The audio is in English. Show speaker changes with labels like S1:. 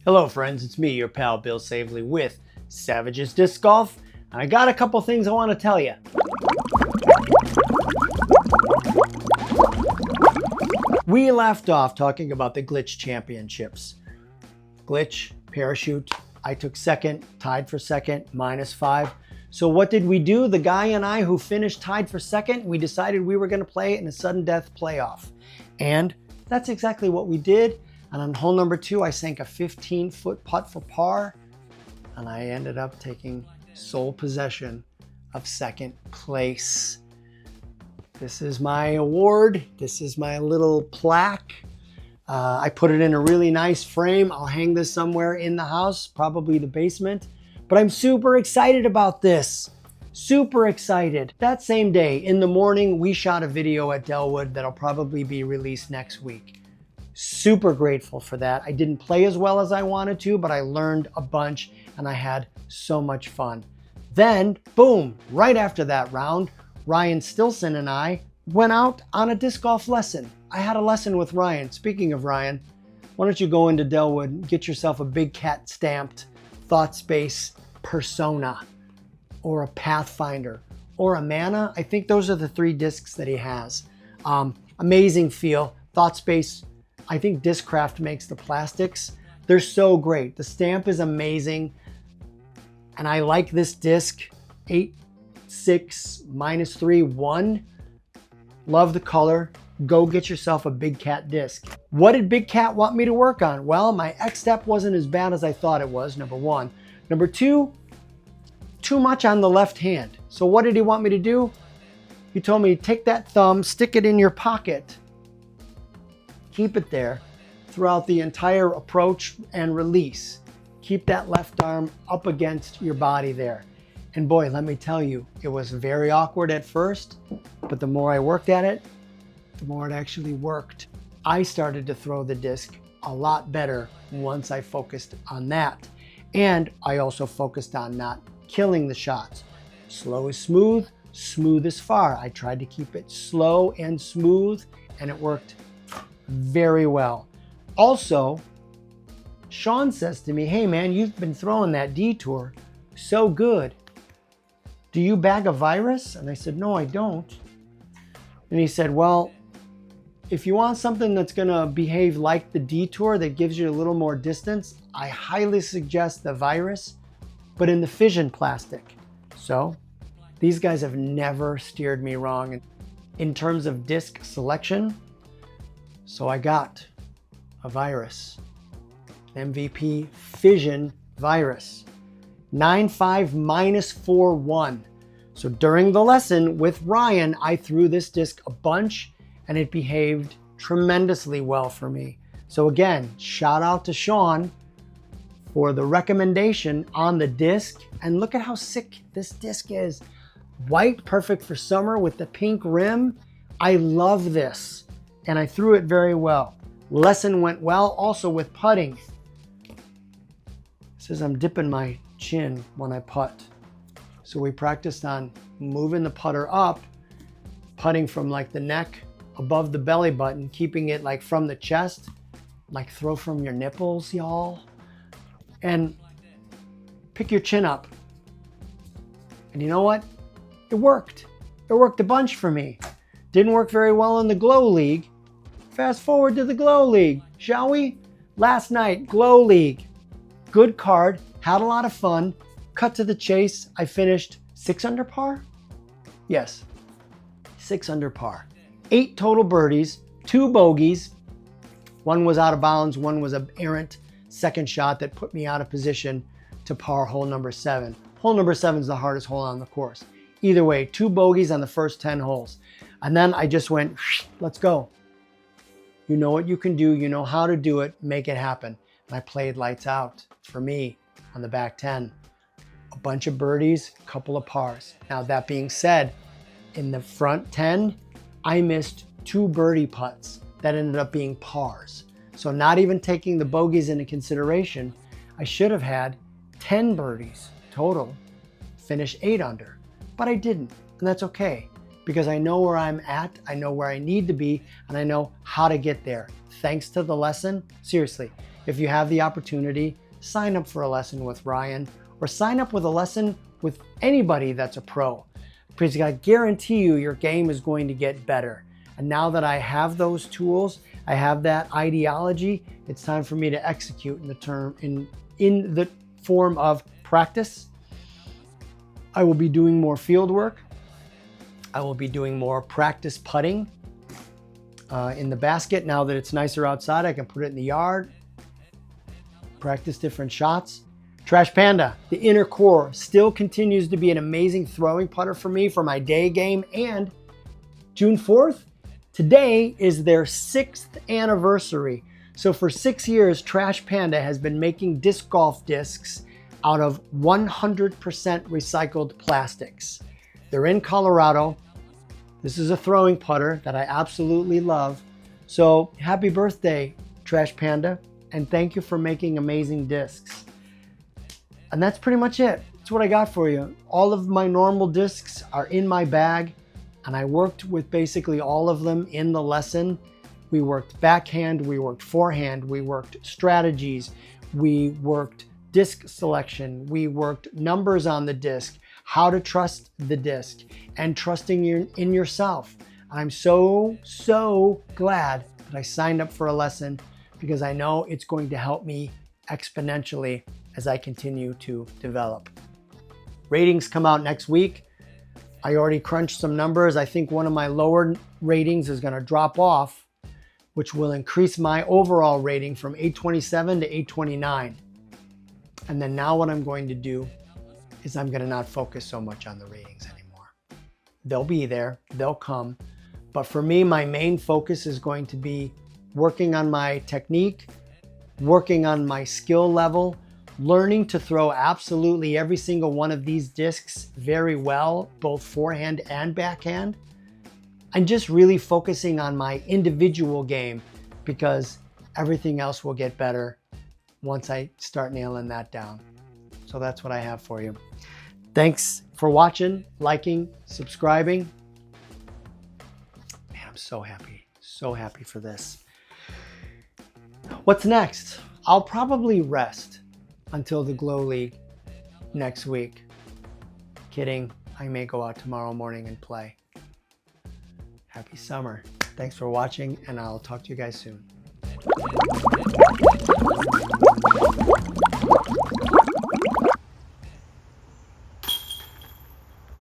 S1: Hello friends, it's me, your pal Bill Savely with Savage's Disc Golf, and I got a couple things I want to tell you. We left off talking about the Glitch Championships. Glitch, parachute, I took second, tied for second, -5. So what did we do? The guy and I who finished tied for second, we decided we were going to play in a sudden death playoff. And that's exactly what we did. And on hole number 2, I sank a 15-foot putt for par, and I ended up taking sole possession of second place. This is my award. This is my little plaque. I put it in a really nice frame. I'll hang this somewhere in the house, probably the basement. But I'm super excited about this. Super excited. That same day, in the morning, we shot a video at Dellwood that'll probably be released next week. Super grateful for that. I didn't play as well as I wanted to, but I learned a bunch and I had so much fun. Then, boom, right after that round, Ryan Stilson and I went out on a disc golf lesson. I had a lesson with Ryan. Speaking of Ryan, why don't you go into Dellwood and get yourself a Big Cat stamped ThoughtSpace Persona or a Pathfinder or a Mana. I think those are the 3 discs that he has. Amazing feel. ThoughtSpace, I think Discraft makes the plastics. They're so great. The stamp is amazing. And I like this disc, 8.6-3-1. Love the color. Go get yourself a Big Cat disc. What did Big Cat want me to work on? Well, my X-step wasn't as bad as I thought it was, number 1. Number 2, too much on the left hand. So what did he want me to do? He told me, take that thumb, stick it in your pocket, keep it there throughout the entire approach and release. Keep that left arm up against your body there. And boy, let me tell you, it was very awkward at first, but the more I worked at it, the more it actually worked. I started to throw the disc a lot better once I focused on that. And I also focused on not killing the shots. Slow is smooth, smooth is far. I tried to keep it slow and smooth, and it worked very well. Also, Sean says to me, hey man, you've been throwing that detour so good. Do you bag a virus? And I said, no, I don't. And he said, well, if you want something that's gonna behave like the detour that gives you a little more distance, I highly suggest the virus, but in the fission plastic. So these guys have never steered me wrong in terms of disc selection. So I got a virus, MVP Fission virus, 9.5-4-1. So during the lesson with Ryan, I threw this disc a bunch and it behaved tremendously well for me. So again, shout out to Sean for the recommendation on the disc. And look at how sick this disc is. White, perfect for summer with the pink rim. I love this. And I threw it very well. Lesson went well also with putting. It says I'm dipping my chin when I putt. So we practiced on moving the putter up, putting from like the neck above the belly button, keeping it like from the chest, like throw from your nipples, y'all. And pick your chin up. And you know what? It worked. It worked a bunch for me. Didn't work very well in the Glow League. Fast forward to the Glow League, shall we? Last night, Glow League. Good card, had a lot of fun. Cut to the chase, I finished 6 under par? Yes, 6 under par. 8 total birdies, 2 bogeys. One was out of bounds, one was an errant second shot that put me out of position to par hole number 7. Hole number 7 is the hardest hole on the course. Either way, 2 bogeys on the first 10 holes. And then I just went, let's go. You know what you can do, you know how to do it, make it happen. And I played lights out for me on the back 10. A bunch of birdies, a couple of pars. Now that being said, in the front 10, I missed 2 birdie putts that ended up being pars. So not even taking the bogeys into consideration, I should have had 10 birdies total, finish 8 under, but I didn't, and that's okay. Because I know where I'm at, I know where I need to be, and I know how to get there. Thanks to the lesson, seriously, if you have the opportunity, sign up for a lesson with Ryan or sign up with a lesson with anybody that's a pro. Because I guarantee you your game is going to get better. And now that I have those tools, I have that ideology, it's time for me to execute in the form of practice. I will be doing more field work. I will be doing more practice putting in the basket. Now that it's nicer outside, I can put it in the yard, practice different shots. Trash Panda, the inner core, still continues to be an amazing throwing putter for me for my day game. And June 4th, today is their 6th anniversary. So for 6 years, Trash Panda has been making disc golf discs out of 100% recycled plastics. They're in Colorado. This is a throwing putter that I absolutely love. So happy birthday, Trash Panda, and thank you for making amazing discs. And that's pretty much it. That's what I got for you. All of my normal discs are in my bag, and I worked with basically all of them in the lesson. We worked backhand, we worked forehand, we worked strategies, we worked disc selection, we worked numbers on the disc, how to trust the disc, and trusting in yourself. I'm so glad that I signed up for a lesson because I know it's going to help me exponentially as I continue to develop. Ratings come out next week. I already crunched some numbers. I think one of my lower ratings is going to drop off, which will increase my overall rating from 827 to 829. And then now what I'm going to do is I'm going to not focus so much on the ratings anymore. They'll be there, they'll come. But for me, my main focus is going to be working on my technique, working on my skill level, learning to throw absolutely every single one of these discs very well, both forehand and backhand. And just really focusing on my individual game because everything else will get better once I start nailing that down. So that's what I have for you. Thanks for watching, liking, subscribing. Man, I'm so happy for this. What's next? I'll probably rest until the Glow League next week. Kidding, I may go out tomorrow morning and play. Happy summer. Thanks for watching, and I'll talk to you guys soon.